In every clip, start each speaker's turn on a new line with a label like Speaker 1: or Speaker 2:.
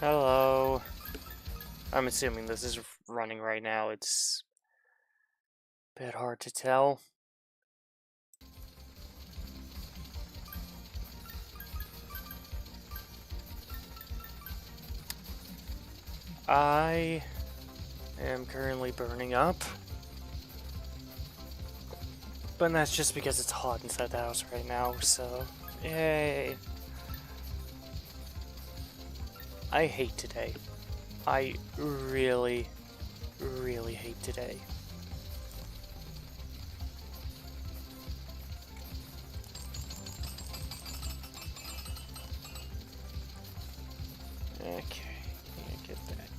Speaker 1: Hello. I'm assuming this is running right now. It's a bit hard to tell. I am currently burning up. But that's just because it's hot inside the house right now, so yay. I hate today. I really, really hate today. Okay, yeah, get that.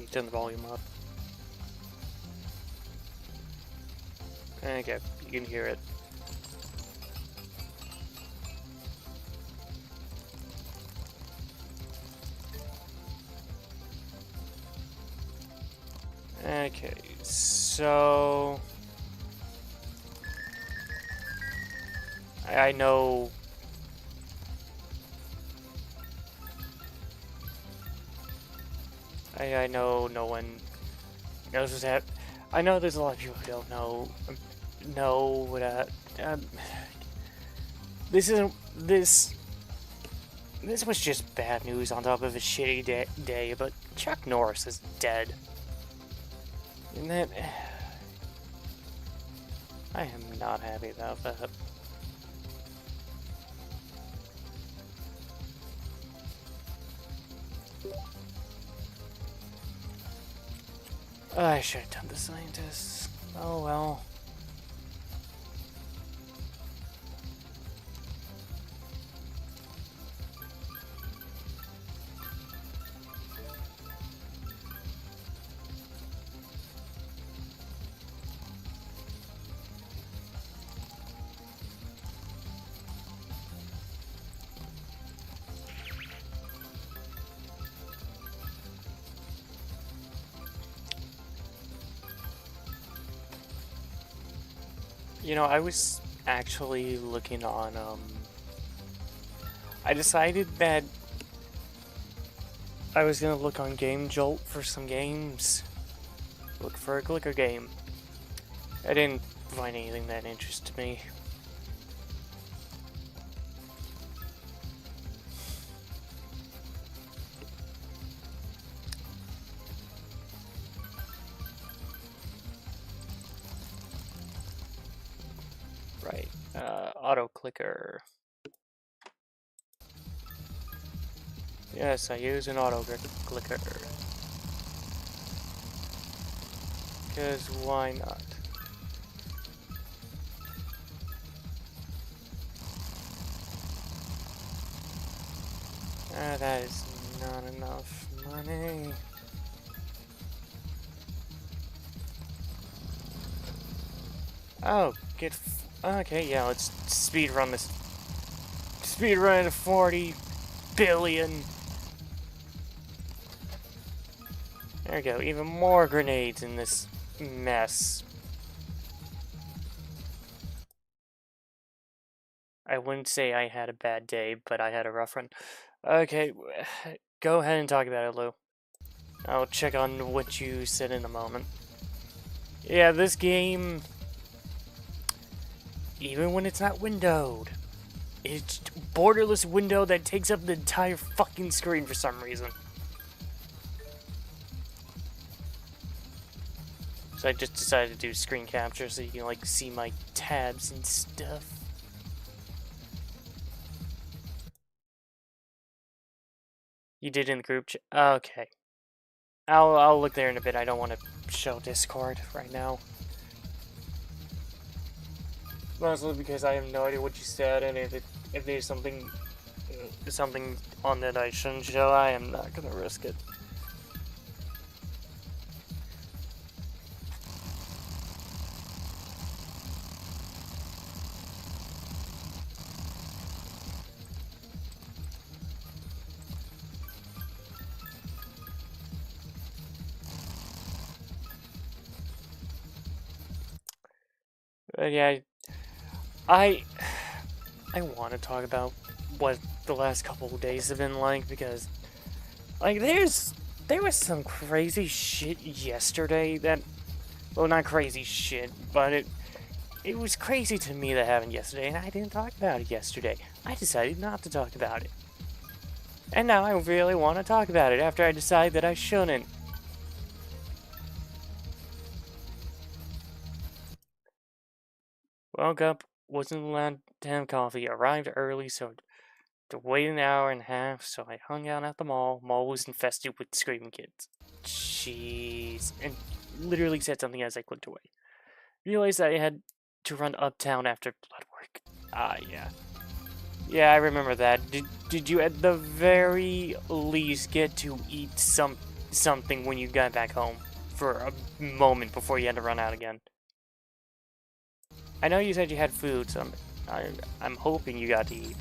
Speaker 1: You turn the volume up. Okay, you can hear it. Okay, so I know I know no one knows what's happening. I know there's a lot of people who don't know what this isn't this was just bad news on top of a shitty day, but Chuck Norris is dead. And that I am not happy about that. I should have done the scientists. Oh well. You know, I was actually looking on, I decided that I was gonna look on Game Jolt for some games. Look for a clicker game. I didn't find anything that interested me. Right, auto clicker. Yes, I use an auto clicker. Because why not? That is not enough money. Oh, okay, yeah, let's speed run this. Speed run to 40 billion. There we go, even more grenades in this mess. I wouldn't say I had a bad day, but I had a rough run. Okay, go ahead and talk about it, Lou. I'll check on what you said in a moment. Yeah, this game, even when it's not windowed, it's borderless window that takes up the entire fucking screen for some reason. So I just decided to do screen capture so you can like see my tabs and stuff. You did in the group chat? Okay. I'll look there in a bit. I don't want to show Discord right now. Mostly because I have no idea what you said, and if there's something on that I shouldn't show, I am not gonna risk it. But yeah, I want to talk about what the last couple of days have been like, because, like, there was some crazy shit yesterday that, well, not crazy shit, but it was crazy to me that happened yesterday, and I didn't talk about it yesterday. I decided not to talk about it. And now I really want to talk about it after I decide that I shouldn't. Woke up, wasn't allowed to have coffee, arrived early, so to wait an hour and a half, so I hung out at the mall. Mall was infested with screaming kids. Jeez. And literally said something as I clicked away. Realized I had to run uptown after blood work. Ah, yeah. Yeah, I remember that. Did you at the very least get to eat something when you got back home? For a moment before you had to run out again. I know you said you had food, so I'm hoping you got to eat.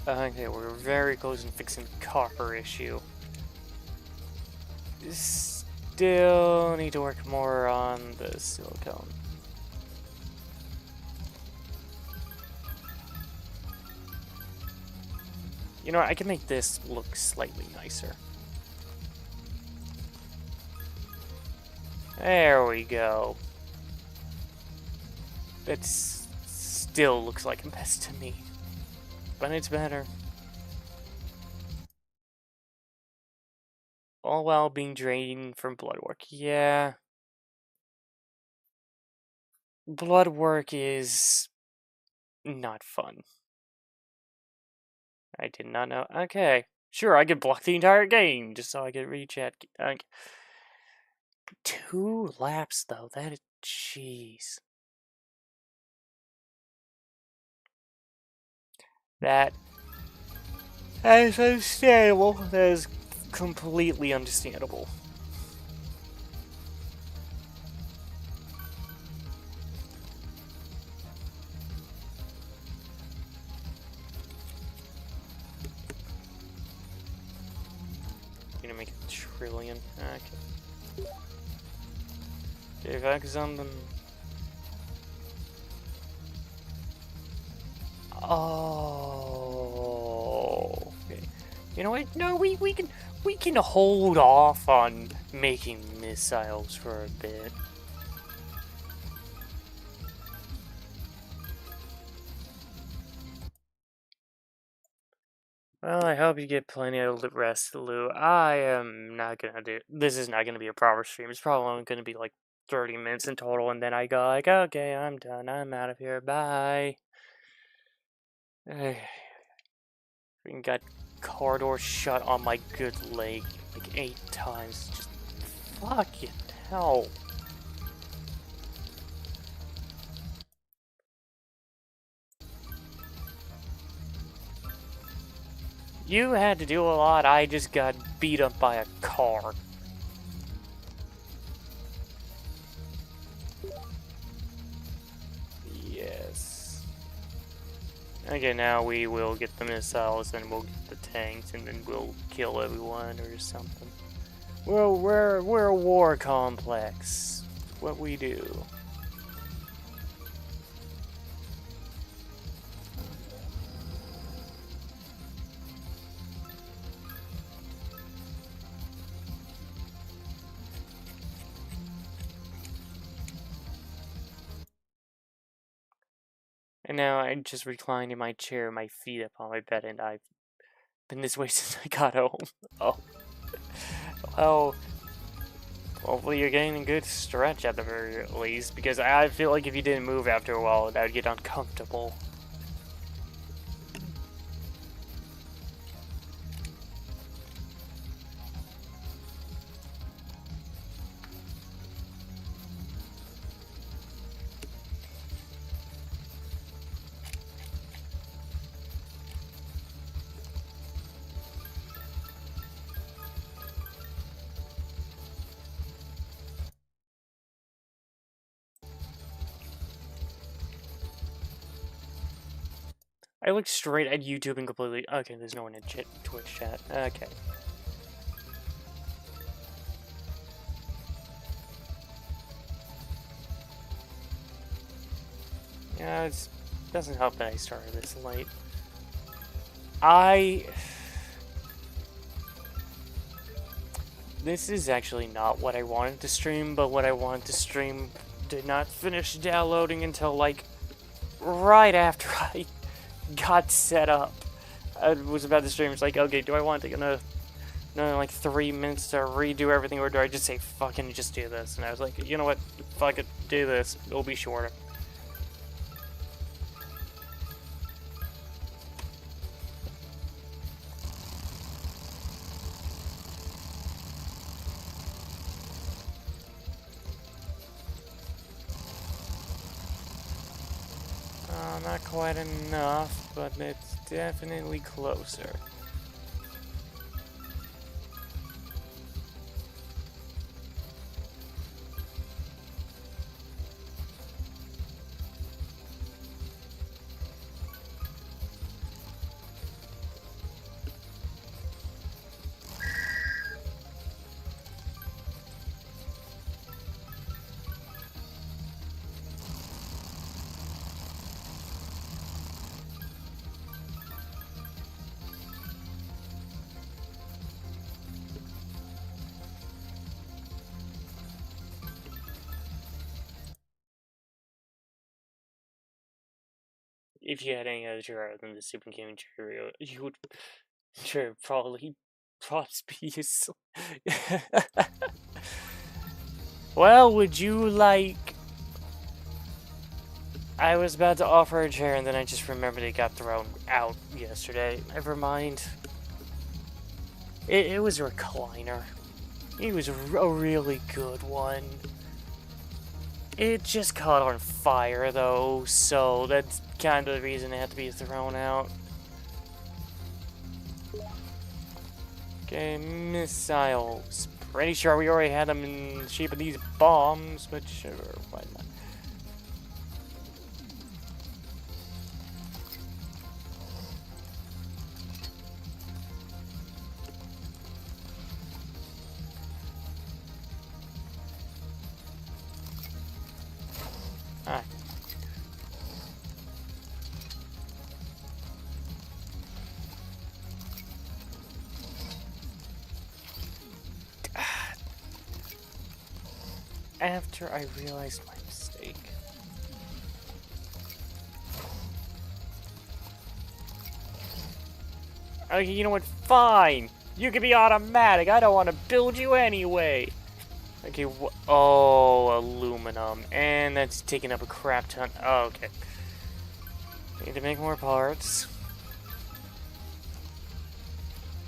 Speaker 1: Okay, we're very close to fixing the copper issue. Still need to work more on the silicone. You know what, I can make this look slightly nicer. There we go. That still looks like a mess to me. But it's better. All while being drained from blood work. Yeah. Blood work is not fun. I did not know. Okay. Sure, I could block the entire game just so I could reach at. 2 laps, though. That is. Jeez. That is understandable. That is completely understandable. Gonna make a trillion. Okay. Focus on them. Oh. Okay. You know what? No, we can hold off on making missiles for a bit. Well, I hope you get plenty of rest, Lou. I am not gonna do. This is not gonna be a proper stream. It's probably only gonna be like 30 minutes in total, and then I go like, okay, I'm done. I'm out of here. Bye. We got car door shut on my good leg like 8 times. Just fucking hell. You had to do a lot. I just got beat up by a car. Yes. Okay, now we will get the missiles and we'll get the tanks and then we'll kill everyone or something. Well, we're a war complex. What we do. And now I just reclined in my chair, my feet up on my bed, and I've been this way since I got home. Oh. Well, hopefully you're getting a good stretch at the very least, because I feel like if you didn't move after a while, that would get uncomfortable. I looked straight at YouTube and completely... Okay, there's no one in Twitch chat. Okay. Yeah, it doesn't help that I started this late. This is actually not what I wanted to stream, but what I wanted to stream did not finish downloading until, like, right after I got set up. I was about to stream, it's like, okay, do I want to take another like 3 minutes to redo everything, or do I just say fucking just do this? And I was like, you know what, fuck it, do this, it'll be shorter. Not quite enough, but it's definitely closer. If you had any other chair other than the Super Gaming chair, you would sure probably be useful. Well, would you like... I was about to offer a chair and then I just remembered it got thrown out yesterday. Never mind. It was a recliner. It was a really good one. It just caught on fire though, so that's kind of the reason it had to be thrown out. Okay, missiles. Pretty sure we already had them in the shape of these bombs, but sure, why not? Ah. After I realized my mistake. Okay, you know what? Fine! You can be automatic! I don't want to build you anyway! Okay, oh, aluminum. And that's taking up a crap ton. Oh, okay. Need to make more parts.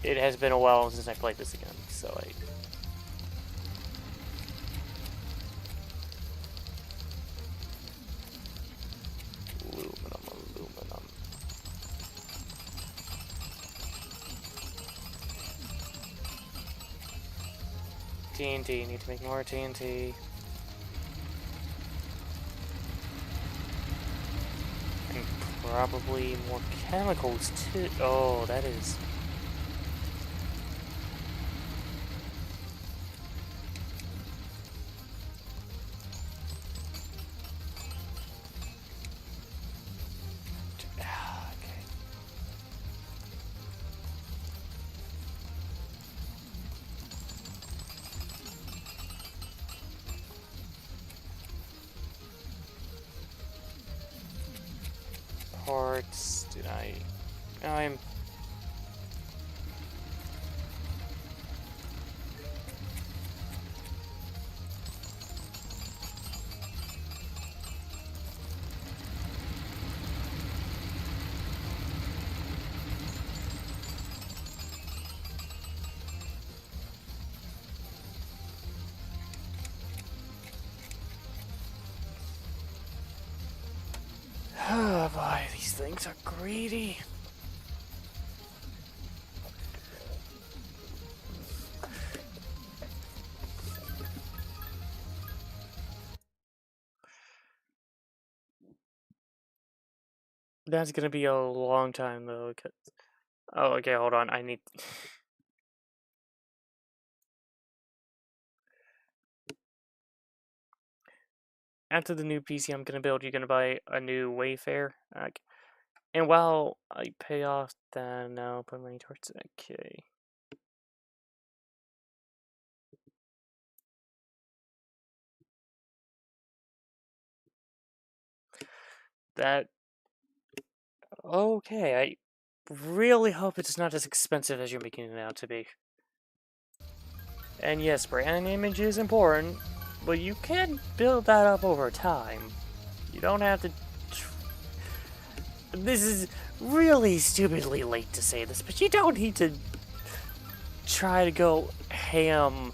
Speaker 1: It has been a while since I played this again, so I... Aluminum. TNT, need to make more TNT. And probably more chemicals too. Oh, that is... Parts, did I'm... Oh boy, these things are greedy. That's gonna be a long time though. Oh, okay, hold on. I need... after the new PC I'm gonna build, you're gonna buy a new Wayfair. And while I pay off that, no, put money towards it. Okay. That. Okay, I really hope it's not as expensive as you're making it out to be. And yes, brand image is important, but you can build that up over time. You don't have to. This is really stupidly late to say this, but you don't need to try to go ham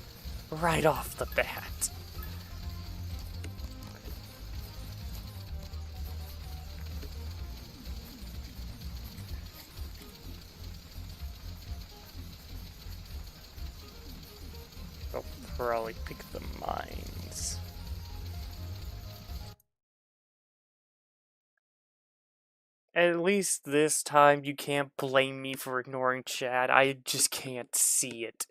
Speaker 1: right off the bat. I'll probably pick the mines. At least this time you can't blame me for ignoring chat. I just can't see it.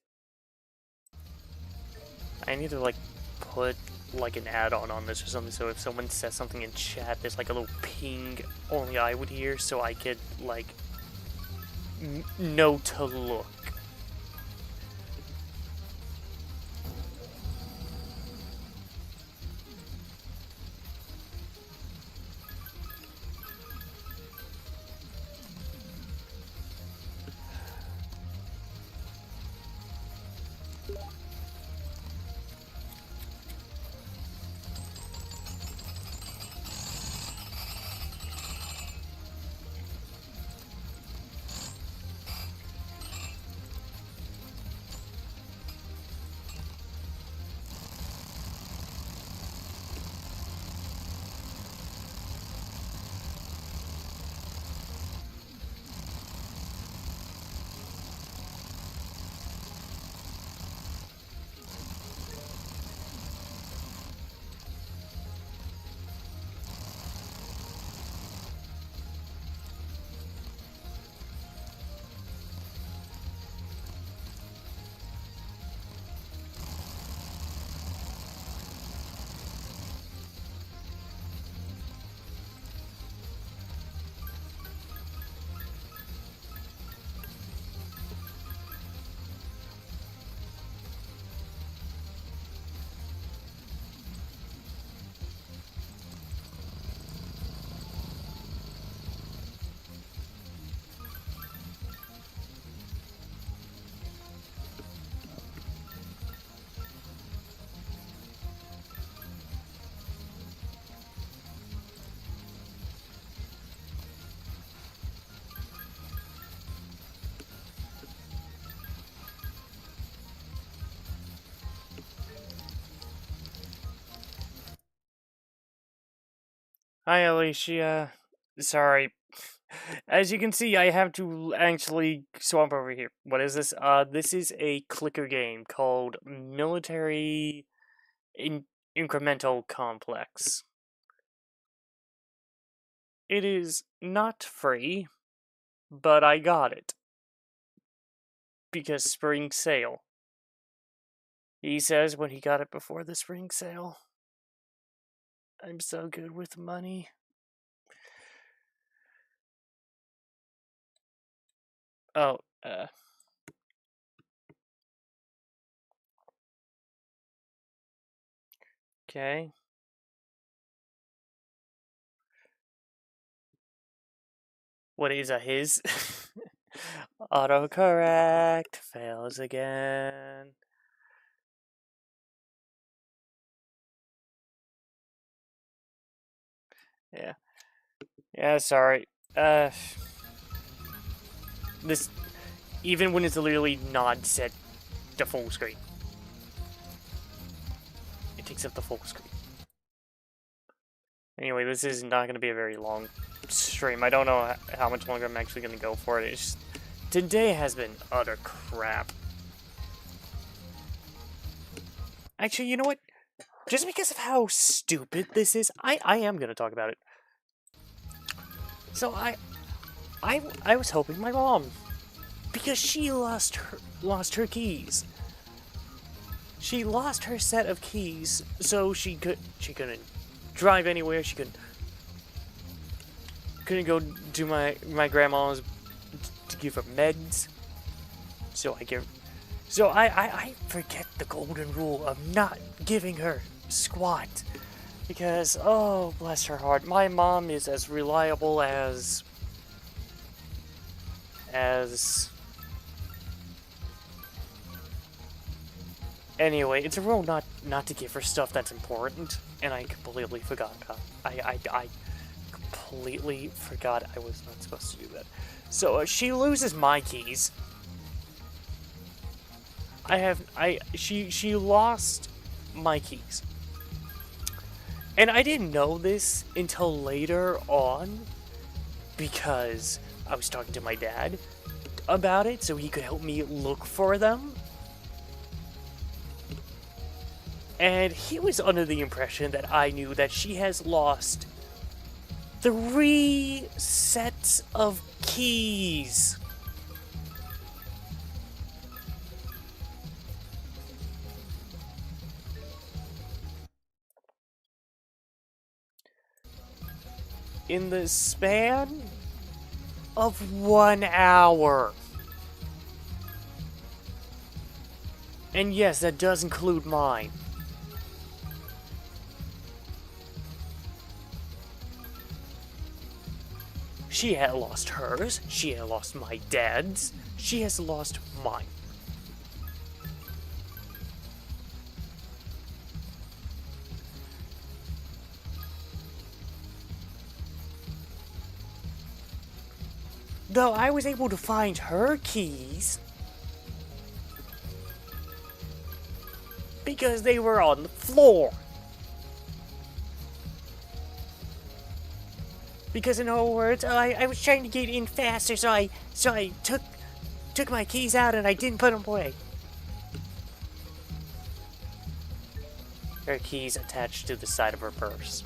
Speaker 1: I need to, like, put, like, an add-on on this or something, so if someone says something in chat, there's, like, a little ping only I would hear, so I could, like, know to look. Hi, Alicia. Sorry. As you can see, I have to actually swamp over here. What is this? This is a clicker game called Military Incremental Complex. It is not free, but I got it. Because spring sale. He says when he got it before the spring sale. I'm so good with money. Oh, okay. What is a his? Autocorrect fails again. Yeah. Yeah, sorry. This, even when it's literally not set to full screen, it takes up the full screen. Anyway, this is not going to be a very long stream. I don't know how much longer I'm actually going to go for it. It's just, today has been utter crap. Actually, you know what? Just because of how stupid this is, I am going to talk about it. So I was helping my mom because she lost her keys. She lost her set of keys, so she couldn't drive anywhere. She couldn't go to my grandma's to give her meds. So I forget the golden rule of not giving her squat. Because, oh, bless her heart, my mom is as reliable as... Anyway, it's a rule not to give her stuff that's important, and I completely forgot about it. I completely forgot I was not supposed to do that. So, she loses my keys. She lost my keys. And I didn't know this until later on, because I was talking to my dad about it, so he could help me look for them. And he was under the impression that I knew that she has lost 3 sets of keys. In the span of 1 hour. And yes, that does include mine. She had lost hers, she had lost my dad's, she has lost mine. Though I was able to find her keys because they were on the floor. Because in other words, I was trying to get in faster, so I took my keys out and I didn't put them away. Her keys attached to the side of her purse.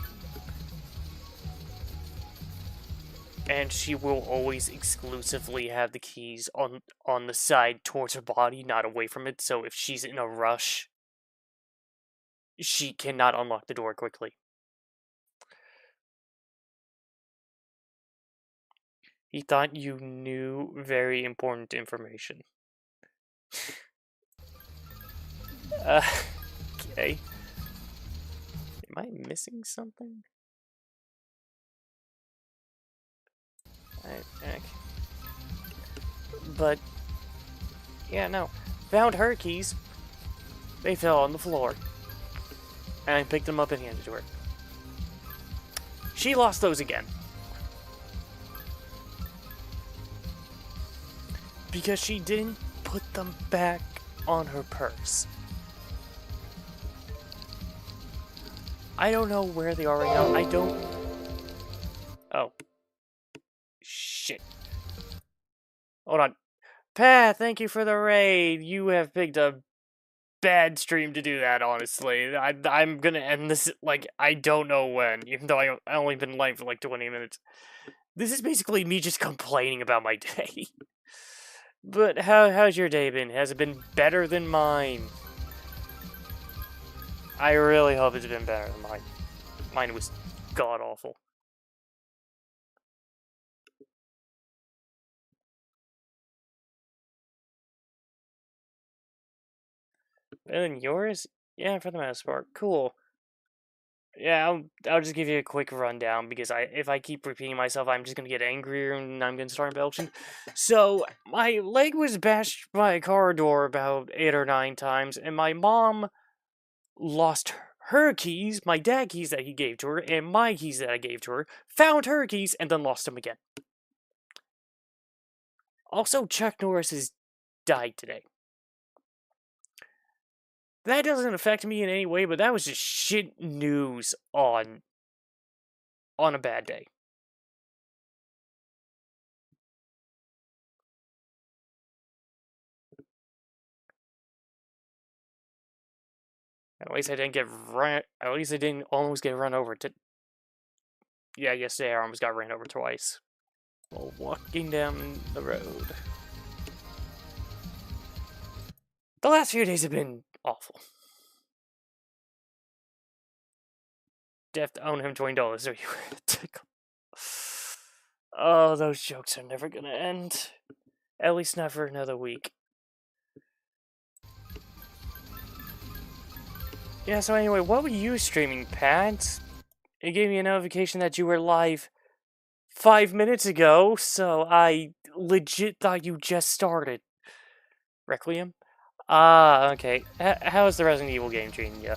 Speaker 1: And she will always exclusively have the keys on the side towards her body, not away from it, so if she's in a rush, she cannot unlock the door quickly. He thought you knew very important information. Okay. Am I missing something? Okay. But, yeah, no. Found her keys. They fell on the floor. And I picked them up and handed to her. She lost those again. Because she didn't put them back on her purse. I don't know where they are right now. I don't... Oh. Shit. Hold on. Pat, thank you for the raid. You have picked a bad stream to do that, honestly. I'm gonna end this, like, I don't know when, even though I only been live for like 20 minutes. This is basically me just complaining about my day. But how's your day been? Has it been better than mine? I really hope it's been better than mine. Mine was god-awful. Better than yours? Yeah, for the most part. Cool. Yeah, I'll just give you a quick rundown, because if I keep repeating myself, I'm just gonna get angrier and I'm gonna start belching. So, my leg was bashed by a car door about 8 or 9 times, and my mom lost her keys, my dad keys that he gave to her, and my keys that I gave to her, found her keys, and then lost them again. Also, Chuck Norris has died today. That doesn't affect me in any way, but that was just shit news on a bad day. At least I didn't get at least I didn't almost get run over yeah, yesterday I almost got ran over twice while walking down the road. The last few days have been awful. death to own him $20, so you were tickled. Oh, those jokes are never gonna end. At least not for another week. Yeah, so anyway, what were you streaming, Pat? It gave me a notification that you were live 5 minutes ago, so I legit thought you just started. Requiem? Ah, okay. How's the Resident Evil game treating you?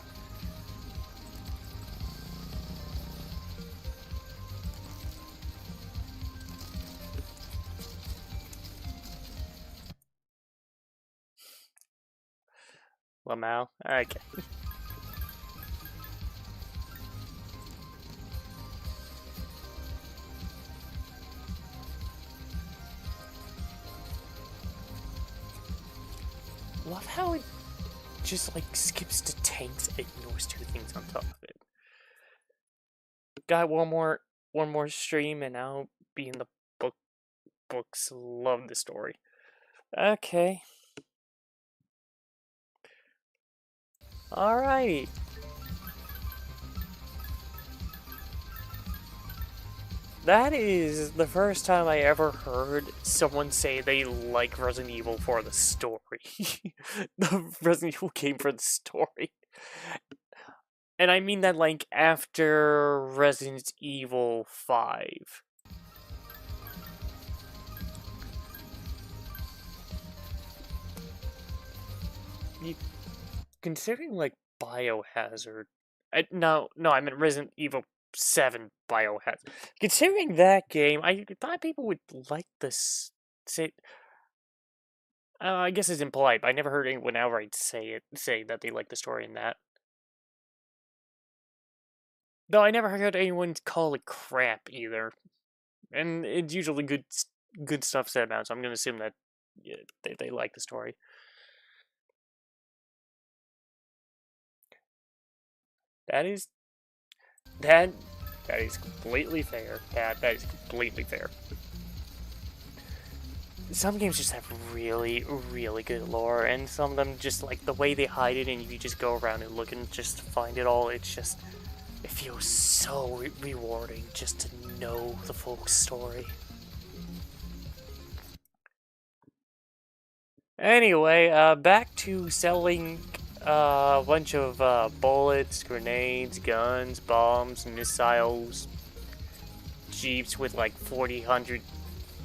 Speaker 1: Lamau? Okay. Love how it just like skips to tanks and ignores 2 things on top of it. Got one more stream and I'll be in the books. Love the story. Okay. Alrighty. That is the first time I ever heard someone say they like Resident Evil for the story. The Resident Evil game for the story. And I mean that like after Resident Evil 5. Considering like Biohazard, no, I meant Resident Evil 7 Biohazard. Considering that game, I thought people would like this. Say, I guess it's impolite, but I never heard anyone outright say that they like the story in that. Though I never heard anyone call it crap either, and it's usually good stuff said about it. So I'm gonna assume that they like the story. That is completely fair. That is completely fair. Some games just have really, really good lore, and some of them just like the way they hide it, and you just go around and look and just find it all. It feels so rewarding just to know the full story. Anyway, back to selling a bunch of bullets, grenades, guns, bombs, missiles, jeeps with like 40,000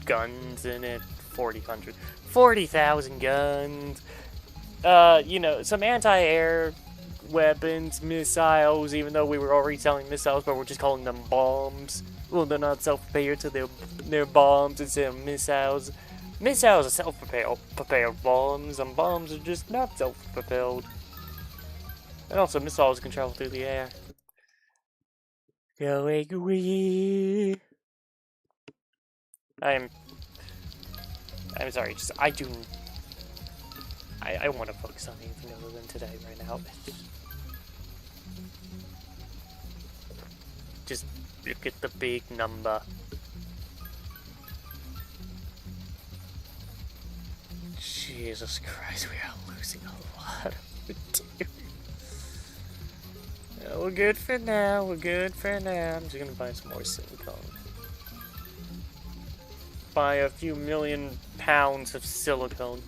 Speaker 1: guns in it. 40,000 guns. You know, some anti-air weapons, missiles, even though we were already selling missiles, but we're just calling them bombs. Well, they're not self-propelled, so they're bombs instead of missiles. Missiles are self-propelled bombs, and bombs are just not self-propelled. And also, missiles can travel through the air. Going away. I'm sorry, I want to focus on anything other than today right now. Just look at the big number. Jesus Christ, we are losing a lot of material. We're good for now, I'm just gonna buy some more silicone. Buy a few million pounds of silicone.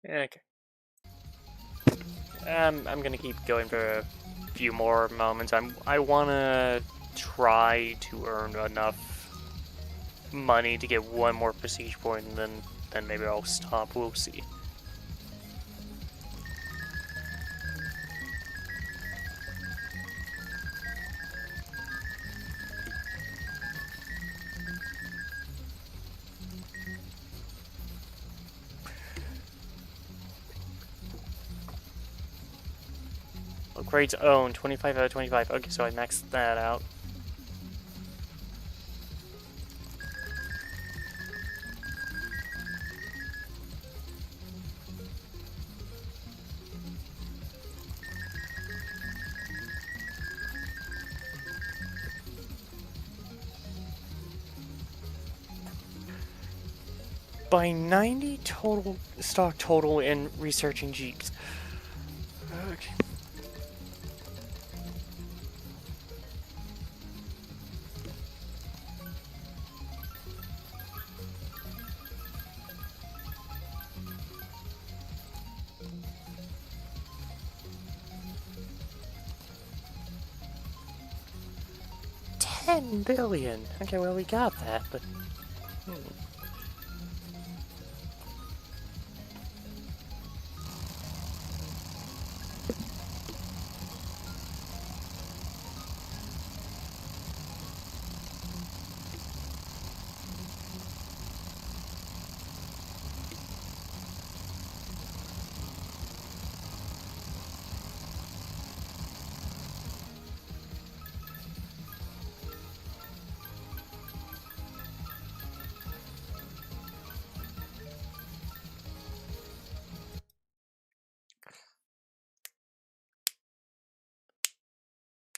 Speaker 1: Okay. I'm gonna keep going for a few more moments. I wanna try to earn enough money to get one more prestige point, and then maybe I'll stop. We'll see. Upgrades owned, 25 out of 25. Okay, so I maxed that out. buying 90 total stock total and researching Jeeps. Okay. $10 billion. Okay, well we got that, but.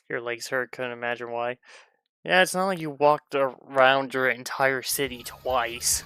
Speaker 1: Your legs hurt, couldn't imagine why. Yeah, it's not like you walked around your entire city twice.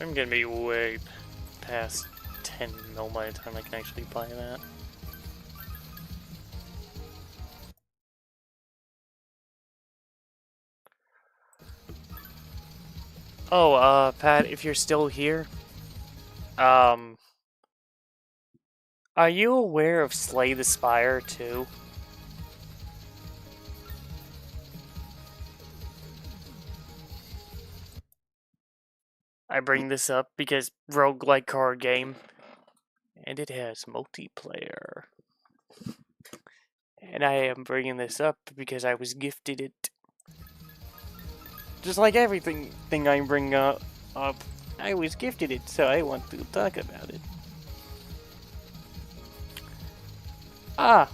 Speaker 1: I'm gonna be way past 10 mil by the time I can actually buy that. Oh, Pat, if you're still here, are you aware of Slay the Spire too? I bring this up because roguelike card game, and it has multiplayer. And I am bringing this up because I was gifted it. Just like everything I bring up, I was gifted it, so I want to talk about it. Ah!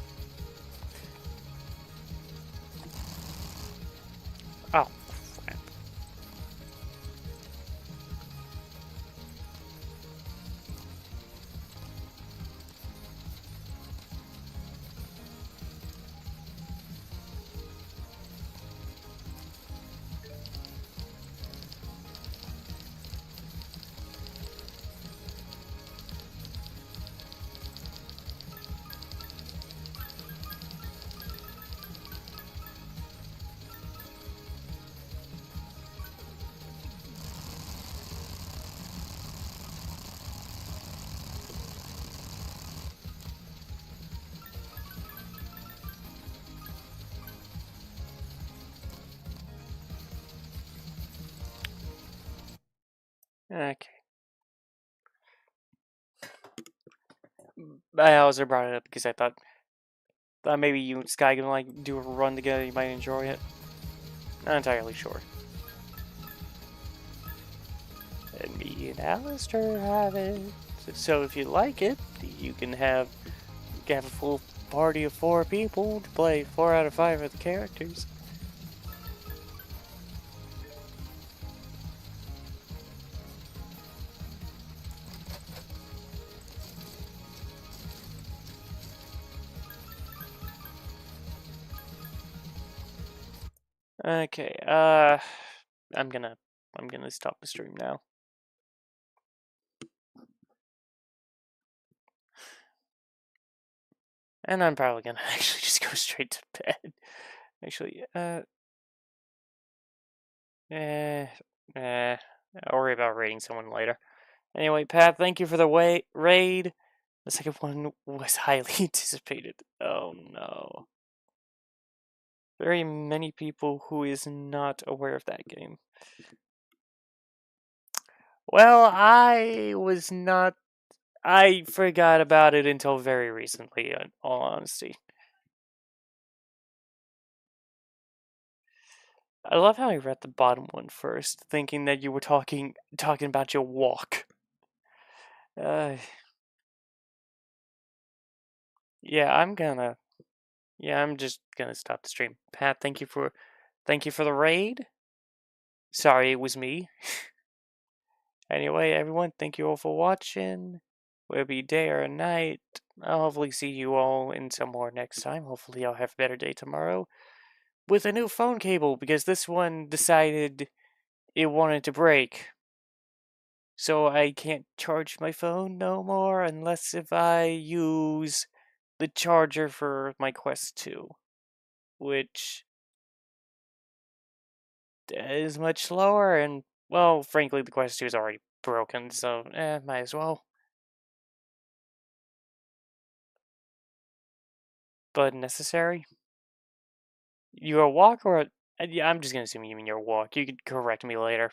Speaker 1: Oh, crap. Okay. I also brought it up because I thought maybe you and Sky can like do a run together. You might enjoy it. Not entirely sure. And me and Alistair have it. So if you like it, you can have a full party of 4 people to play 4 out of 5 of the characters. Okay, I'm gonna stop the stream now. And I'm probably gonna actually just go straight to bed. Actually, I'll worry about raiding someone later. Anyway, Pat, thank you for the raid. The second one was highly anticipated. Oh no. Very many people who is not aware of that game. Well, I was not. I forgot about it until very recently, in all honesty. I love how I read the bottom one first, thinking that you were talking about your walk. Uh, yeah, I'm just gonna stop the stream. Pat, thank you for the raid. Sorry it was me. Anyway, everyone, thank you all for watching. Whether it be day or night, I'll hopefully see you all in some more next time. Hopefully I'll have a better day tomorrow with a new phone cable because this one decided it wanted to break. So I can't charge my phone no more unless if I use the charger for my Quest 2, which is much slower and, well, frankly, the Quest 2 is already broken, so might as well. But necessary? Your walk or yeah, I'm just gonna assume you mean your walk. You could correct me later.